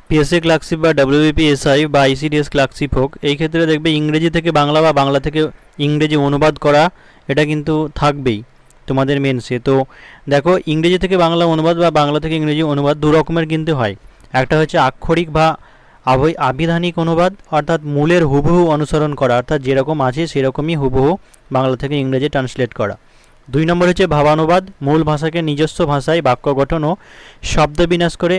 PSC clerkship বা ডব্লিউবিপিএসআই বা ICDS clerkship হোক, এই ক্ষেত্রে দেখবে ইংরেজি থেকে বাংলা বা বাংলা থেকে ইংরেজি অনুবাদ করা এটা কিন্তু থাকবেই তোমাদের মেন্সে। তো দেখো, ইংরেজি থেকে বাংলা অনুবাদ বা বাংলা থেকে ইংরেজি অনুবাদ দু রকমের কিন্তু হয়। একটা হচ্ছে আক্ষরিক বা আবিধানিক অনুবাদ, অর্থাৎ মূলের হুবহু অনুসরণ করা, অর্থাৎ যেরকম আছে সেরকমই হুবহু বাংলা থেকে ইংরেজি ট্রান্সলেট করা। 2 নম্বর হচ্ছে ভাবানুবাদ, মূল ভাষাকে নিজস্ব ভাষায় বাক্য গঠন ও শব্দ বিন্যাস করে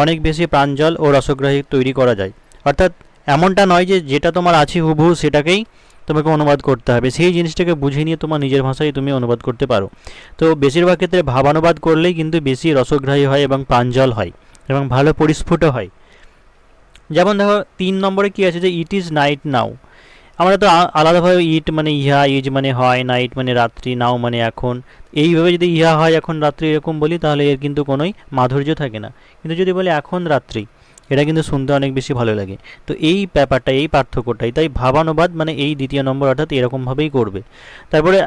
অনেক বেশি প্রাঞ্জল ও রসগ্রাহী তৈরি করা যায়। অর্থাৎ এমনটা নয় যে যেটা তোমার আছে হুবহু সেটাকেই তোমাকে অনুবাদ করতে হবে, সেই জিনিসটাকে বুঝে নিয়ে তোমার নিজের ভাষায় তুমি অনুবাদ করতে পারো। তো বেশিরভাগ ক্ষেত্রে ভাবানুবাদ করলেই কিন্তু বেশি রসগ্রাহী হয় এবং প্রাঞ্জল হয় এবং ভালো পরিস্ফুট হয়। যেমন দেখো 3 নম্বরে কী আছে, যে ইট ইজ নাইট নাও। আমরা তো আলাদাভাবে ইট মানে ইহা, ইজ মানে হয়, নাইট মানে রাত্রি, নাও মানে এখন, এইভাবে যদি ইহা হয় এখন রাত্রি এরকম বলি তাহলে এর কিন্তু কোনোই মাধুর্য থাকে না। কিন্তু যদি বলি এখন রাত্রি, এটা কিন্তু শুনতে অনেক বেশি ভালো লাগে। তো এই ব্যাপারটা, এই পার্থক্যটাই, তাই ভাবানুবাদ মানে এই দ্বিতীয় নম্বর অর্থাৎ এরকমভাবেই করবে। তারপরে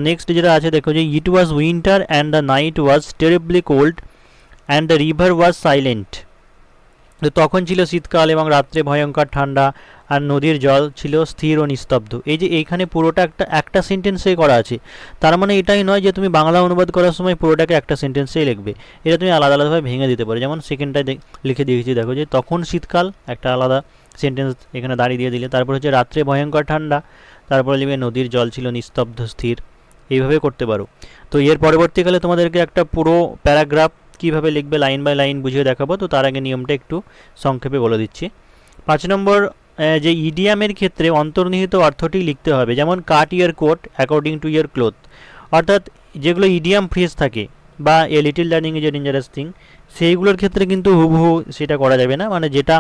নেক্সট যেটা আছে দেখো, যে it was winter and the night was terribly cold and the river was silent. তো তখন ছিল শীতকাল এবং রাত্রে ভয়ঙ্কর ঠান্ডা, আর নদীর জল ছিল স্থির ও নিস্তব্ধ। এই যে এইখানে পুরোটা একটা সেন্টেন্সেই করা আছে, তার মানে এটাই নয় যে তুমি বাংলা অনুবাদ করার সময় পুরোটাকে একটা সেন্টেন্সেই লিখবে, এটা তুমি আলাদা আলাদাভাবে ভেঙে দিতে পারো। যেমন সেকেন্ডটায় লিখে দিয়েছি দেখো, যে তখন শীতকাল, একটা আলাদা সেন্টেন্স এখানে দাঁড়িয়ে দিয়ে দিলে। তারপর হচ্ছে রাত্রে ভয়ঙ্কর ঠান্ডা, তারপরে লিখবে নদীর জল ছিল নিস্তব্ধ স্থির, এইভাবে করতে পারো। তো এর পরবর্তীকালে তোমাদেরকে একটা পুরো প্যারাগ্রাফ কীভাবে লিখবে লাইন বাই লাইন বুঝিয়ে দেখাবো। তো তার আগে নিয়মটা একটু সংক্ষেপে বলে দিচ্ছি। 5 নম্বর, যে ইডিয়ামের ক্ষেত্রে অন্তর্নিহিত অর্থটি লিখতে হবে। যেমন cut your coat according to your cloth, অর্থাৎ যেগুলো ইডিয়াম ফ্রেজ থাকে বা a little learning is a dangerous thing, সেইগুলোর ক্ষেত্রে কিন্তু হুবহু সেটা করা যাবে না, মানে যেটা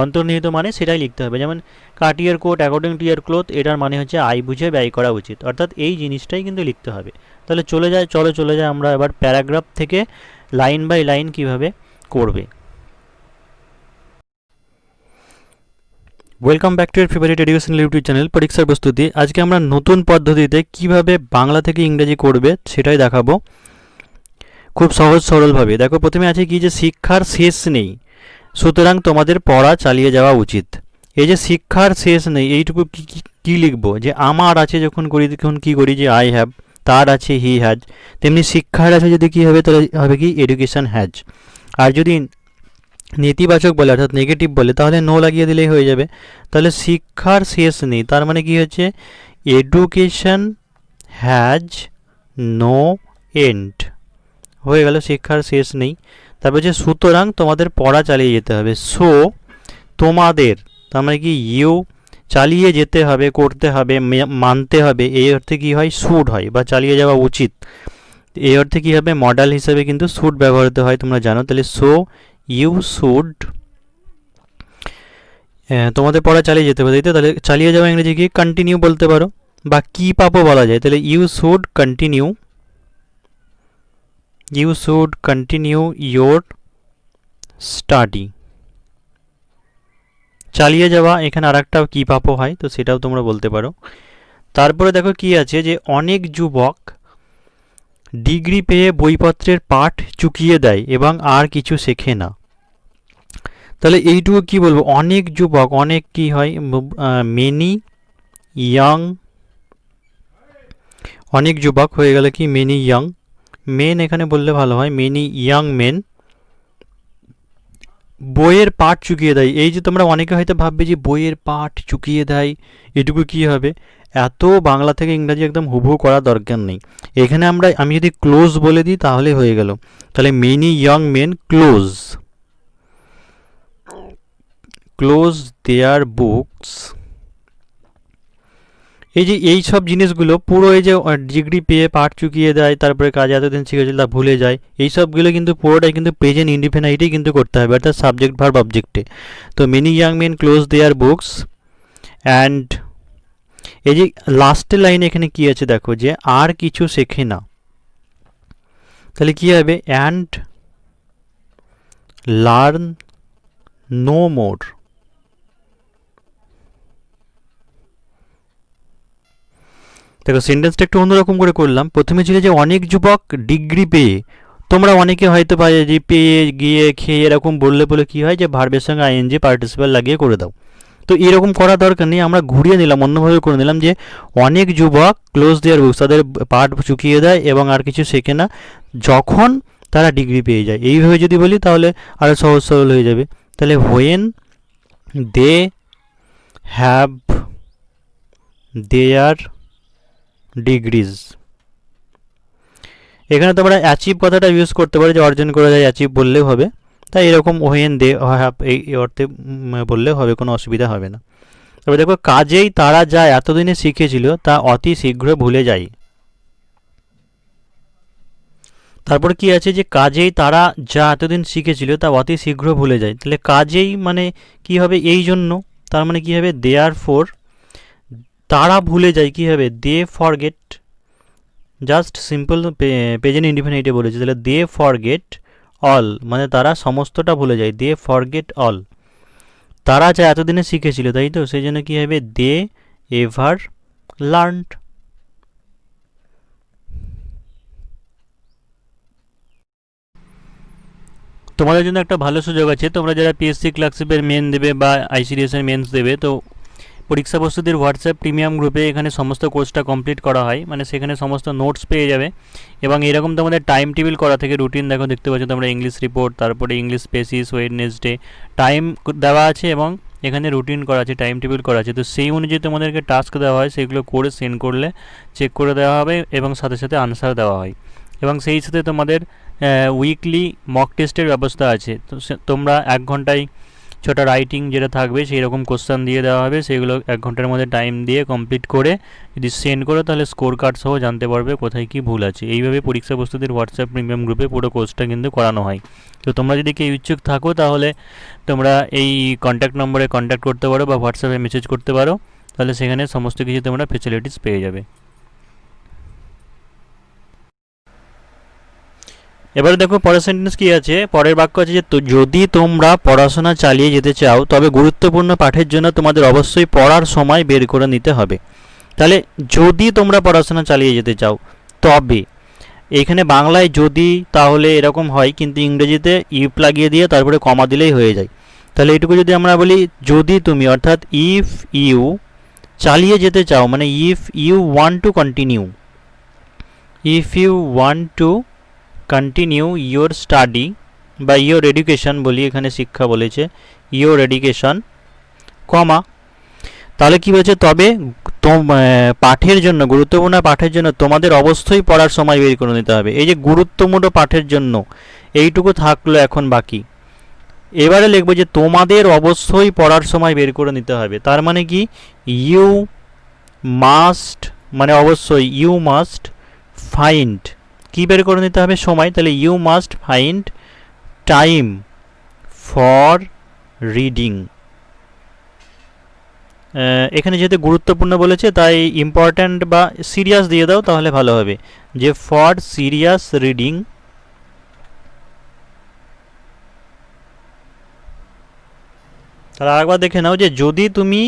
অন্তর্নিহিত মানে সেটাই লিখতে হবে। যেমন cut your coat according to your cloth, এটার মানে হচ্ছে আয় বুঝে ব্যয় করা উচিত, অর্থাৎ এই জিনিসটাই কিন্তু লিখতে হবে। তাহলে চলে যায় আমরা এবার প্যারাগ্রাফ থেকে লাইন বাই লাইন কিভাবে করবে। Welcome back to year favourite educational YouTube channel পরীক্ষার প্রস্তুতি। আজকে আমরা নতুন পদ্ধতিতে কিভাবে বাংলা থেকে ইংরেজি করবে সেটাই দেখাবো, খুব সহজ সরলভাবে। দেখো, প্রথমে আছে কি, যে শিক্ষার শেষ নেই, সুতরাং তোমাদের পড়া চালিয়ে যাওয়া উচিত। এই যে শিক্ষার শেষ নেই, এইটুকু কি লিখবো, যে আমার আছে যখন করি তখন কি করি, যে আই হ্যাভ, তার আছে হি হ্যাজ, তেমনি শিক্ষার আছে যদি কি হবে, তাহলে হবে কি এডুকেশন হ্যাজ। আর যদি নেতিবাচক বলে অর্থাৎ নেগেটিভ বলে তাহলে নো লাগিয়ে দিলেই হয়ে যাবে। তাহলে শিক্ষার শেষ নেই, তার মানে কি হচ্ছে এডুকেশন হ্যাজ নো এন্ড, হয়ে গেল শিক্ষার শেষ নেই। তারপর হচ্ছে সুতরাং তোমাদের পড়া চালিয়ে যেতে হবে। সো তোমাদের, তার মানে কি ইউ, চালিয়ে যেতে হবে, করতে হবে, মানতে হবে, এই অর্থে কি হয় শুড হয়, বা চালিয়ে যাওয়া উচিত, এই অর্থে কি হবে মডেল হিসেবে কিন্তু শুড ব্যবহৃত হয়, তোমরা জানো। তাহলে সো ইউ শুড, তোমাদের পড়া চালিয়ে যেতে হবে, তাই তো? তাহলে চালিয়ে যাওয়া ইংরেজি কি কন্টিনিউ বলতে পারো, বা কিপ আপও বলা যায়। তাহলে you should continue, you should continue your study. চালিয়ে যাওয়া এখানে আর একটা কিপ আপও হয়, তো সেটাও তোমরা বলতে পারো। তারপরে দেখো কি আছে, যে অনেক যুবক ডিগ্রি পেয়ে বইপত্রের পাঠ চুকিয়ে দেয় এবং আর কিছু শেখে না। তাহলে এইটুকু কি বলবো, অনেক যুবক, অনেক কি হয় মেনি ইয়াং, অনেক যুবক হয়ে গেলে কি মেনি ইয়াং, মেন এখানে বললে ভালো হয়, মেনি ইয়াং মেন বইয়ের পাঠ চুকিয়ে দেয়। এই যে তোমরা অনেকে হয়তো ভাববে যে বইয়ের পাঠ চুকিয়ে দেয়, এটুকু কি হবে, এত বাংলা থেকে ইংরাজি একদম হুবহু করা দরকার নেই। এখানে আমি যদি ক্লোজ বলে দিই তাহলে হয়ে গেল। তাহলে many young men close, close their books. এই যে এই সব জিনিসগুলো পুরো, এই যে ডিগ্রি পেয়ে পাঠ চুকিয়ে দেয়, তারপরে কাজ এতদিন শিখেছিল তা ভুলে যায়, এই সবগুলো কিন্তু পুরোটাই কিন্তু প্রেজেন্ট ইনডিফিনাইটেই কিন্তু করতে হবে, অর্থাৎ সাবজেক্ট ভার্ব অবজেক্টে। তো many young men close their books and, এই যে লাস্টের লাইনে এখানে কি আছে দেখো, যে আর কিছু শেখে না, তাহলে কি হবে অ্যান্ড লার্ন নো মোর। দেখো সেন্টেন্সটা একটু অন্যরকম করে করলাম। প্রথমে ছিল যে অনেক যুবক ডিগ্রি পেয়ে, তোমরা অনেকে হয়তো যে পেয়ে গিয়ে খেয়ে এরকম বললে বলে কী হয় যে ভার্বের সঙ্গে আইএনজি পার্টিসিপাল লাগিয়ে করে দাও। তো এরকম করার দরকার নেই, আমরা ঘুরিয়ে নিলাম, অন্যভাবে করে নিলাম যে অনেক যুবক ক্লোজ দেয়ার বুকস, তাদের পাঠ চুকিয়ে দেয় এবং আর কিছু শেখে না যখন তারা ডিগ্রি পেয়ে যায়। এইভাবে যদি বলি তাহলে আরও সহজ সরল হয়ে যাবে। তাহলে when they have their degrees, এখানে তোমরা অ্যাচিভ কথাটা ইউজ করতে পারো, যে অর্জন করে যায় অ্যাচিভ বললেও হবে। তাই এরকম হোয়েন দে হ্যাভ এই অর্থে বললেও হবে, কোনো অসুবিধা হবে না। তবে দেখো, কাজেই তারা যা এতদিনে শিখেছিল তা অতি শীঘ্র ভুলে যায়। তারপর কি আছে, যে কাজেই তারা যা এতদিন শিখেছিল তা অতি শীঘ্র ভুলে যায়। তাহলে কাজেই মানে কি হবে, এই জন্য, তার মানে কি হবে, দেয়ার ফোর, তারা ভুলে যায়, কি হবে, দে ফরগেট, জাস্ট সিম্পল প্রেজেন্ট ইনডিফিনিটে বলেছে। তাহলে দে ফরগেট অল, মানে তারা সমস্তটা ভুলে যায়, দে ফরগেট অল। তারা যা এতদিনে শিখেছিল, তাই তো, সেই জন্য কী হবে, দে এভার লার্নড। তোমাদের জন্য একটা ভালো সুযোগ আছে, তোমরা যারা পিএসসি ক্লার্কশিপের মেন দেবে বা আইসিডিএসের মেন্স দেবে, তো পরীক্ষা প্রস্তুতির হোয়াটসঅ্যাপ প্রিমিয়াম গ্রুপে এখানে সমস্ত কোর্সটা কমপ্লিট করা হয়, মানে সেখানে সমস্ত নোটস পেয়ে যাবে। এবং এরকম তোমাদের টাইম টেবিল করা থেকে রুটিন দেখো, দেখতে পাচ্ছ তোমরা, ইংলিশ রিপোর্ট, তারপরে ইংলিশ স্পেসিস, ওয়েডনেসডে, টাইম দেওয়া আছে এবং এখানে রুটিন করা আছে, টাইম টেবিল করা আছে। তো সেই অনুযায়ী তোমাদেরকে টাস্ক দেওয়া হয়, সেগুলো করে সেন্ড করলে চেক করে দেওয়া হবে এবং সাথে সাথে আনসার দেওয়া হয়। এবং সেই সাথে তোমাদের উইকলি মক টেস্টের ব্যবস্থা আছে। তো তোমরা 1 ঘন্টায় 6টা রাইটিং যেটা থাকবে সেই রকম কোশ্চেন দিয়ে দেওয়া হবে, সেগুলো 1 ঘন্টার মধ্যে টাইম দিয়ে কমপ্লিট করে যদি সেন্ড করো তাহলে স্কোর কার্ড সহ জানতে পারবে কোথায় কী ভুল আছে। এইভাবে পরীক্ষা প্রস্তুতির হোয়াটসঅ্যাপ প্রিমিয়াম গ্রুপে পুরো কোর্সটা কিন্তু করানো হয়। তো তোমরা যদি কেউ ইচ্ছুক থাকো তাহলে তোমরা এই কন্ট্যাক্ট নম্বরে কন্ট্যাক্ট করতে পারো বা হোয়াটসঅ্যাপে মেসেজ করতে পারো, তাহলে সেখানে সমস্ত কিছু তোমরা ফেসিলিটিস পেয়ে যাবে। এবারে দেখো পরের সেন্টেন্স কি আছে, পরের বাক্য আছে যে যদি তোমরা পড়াশোনা চালিয়ে যেতে চাও তবে গুরুত্বপূর্ণ পাঠের জন্য তোমাদের অবশ্যই পড়ার সময় বের করে নিতে হবে। তাহলে যদি তোমরা পড়াশোনা চালিয়ে যেতে চাও তবে, এখানে বাংলায় যদি তাহলে এরকম হয়, কিন্তু ইংরেজিতে ইফ লাগিয়ে দিয়ে তারপরে কমা দিলেই হয়ে যায়। তাহলে এটুকু যদি আমরা বলি যদি তুমি, অর্থাৎ ইফ ইউ চালিয়ে যেতে চাও, মানে if you want to continue, if you want to continue your study বা ইয়োর এডুকেশন বলি, এখানে শিক্ষা বলেছে, ইয়োর এডুকেশন কমা, তাহলে কি বলছে, তবে পাঠের জন্য, গুরুত্বপূর্ণ পাঠের জন্য তোমাদের অবশ্যই পড়ার সময় বের করে নিতে হবে। এই যে গুরুত্বপূর্ণ পাঠের জন্য এইটুকু থাকলো এখন বাকি। এবারে লিখবো যে তোমাদের অবশ্যই পড়ার সময় বের করে নিতে হবে, তার মানে কি, ইউ মাস্ট, মানে অবশ্যই, ইউ মাস্ট ফাইন্ড, কি বের করে নিতে হবে, সময়। তাহলে you must find time for reading. এখানে যেহেতু গুরুত্বপূর্ণ বলেছে তাই ইম্পর্ট্যান্ট বা সিরিয়াস দিয়ে দাও, তাহলে ভালো হবে, যে ফর সিরিয়াস রিডিং। তাহলে আরেকবার দেখে নাও, যে যদি তুমি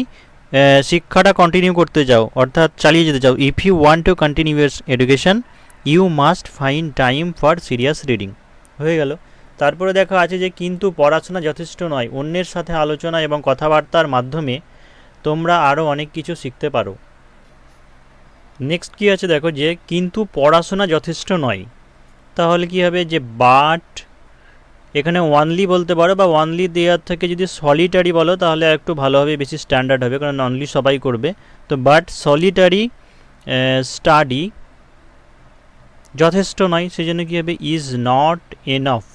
শিক্ষাটা কন্টিনিউ করতে চাও, অর্থাৎ চালিয়ে যেতে চাও, if you want to continue your education you must find time for serious reading. হয়ে গেল। তারপরে দেখা আছে যে কিন্তু পড়াশোনা যথেষ্ট নয়, অন্যের সাথে আলোচনা এবং কথাবার্তার মাধ্যমে তোমরা আরও অনেক কিছু শিখতে পারো। নেক্সট কি আছে দেখো, যে কিন্তু পড়াশোনা যথেষ্ট নয়, তাহলে কি হবে, যে বাট, এখানে ওয়ানলি বলতে পারো, বা ওয়ানলি দেওয়ার থেকে যদি সলিটারি বলো তাহলে একটু ভালো হবে, বেশি স্ট্যান্ডার্ড হবে, কারণ অনলি সবাই করবে। তো বাট সলিটারি স্টাডি যথেষ্ট নয়, সেই জন্য কী হবে, ইজ নট এনাফ।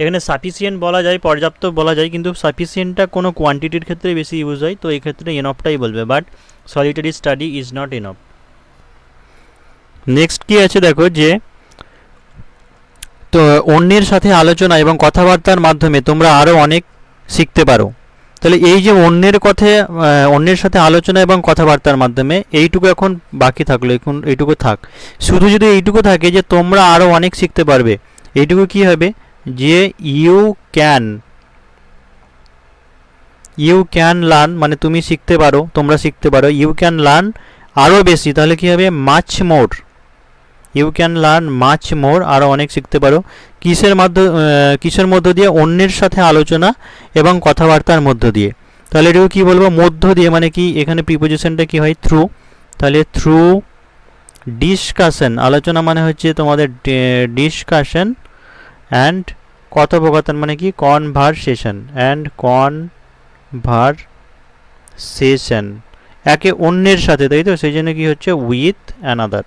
এখানে সাফিসিয়েন্ট বলা যায়, পর্যাপ্ত বলা যায়, কিন্তু সাফিসিয়েন্টটা কোনো কোয়ান্টিটির ক্ষেত্রে বেশি ইউজ হয়, তো এই ক্ষেত্রে এনফটাই বলবে, but solitary study is not enough. Next কি আছে দেখো, যে তো অন্যের সাথে আলোচনা এবং কথাবার্তার মাধ্যমে তোমরা আরও অনেক শিখতে পারো। তাহলে এই যে অন্যের সাথে আলোচনা এবং কথাবার্তার মাধ্যমে, এইটুকু এখন বাকি থাকলো, এখন এইটুকু থাক। শুধু যদি এইটুকু থাকে যে তোমরা আরও অনেক শিখতে পারবে, এইটুকু কি হবে, যে ইউ ক্যান লার্ন, মানে তুমি শিখতে পারো, তোমরা শিখতে পারো, ইউ ক্যান লার্ন আরও বেশি, তাহলে কি হবে, much more. You can learn much more, আরও অনেক শিখতে পারো। কিসের মধ্য দিয়ে? অন্যের সাথে আলোচনা এবং কথাবার্তার মধ্য দিয়ে। তাহলে এটাকে কী বলবো? মধ্য দিয়ে, মানে কি এখানে প্রিপোজিশনটা কি হয়? থ্রু। তাহলে থ্রু ডিসকাশন, আলোচনা মানে হচ্ছে তোমাদের ডিসকাশন, অ্যান্ড কথোপকথন মানে কি? কনভারসেশন, অ্যান্ড কনভারসেশন, একে অন্যের সাথে, তাই তো? সেই জন্য কি হচ্ছে? With another.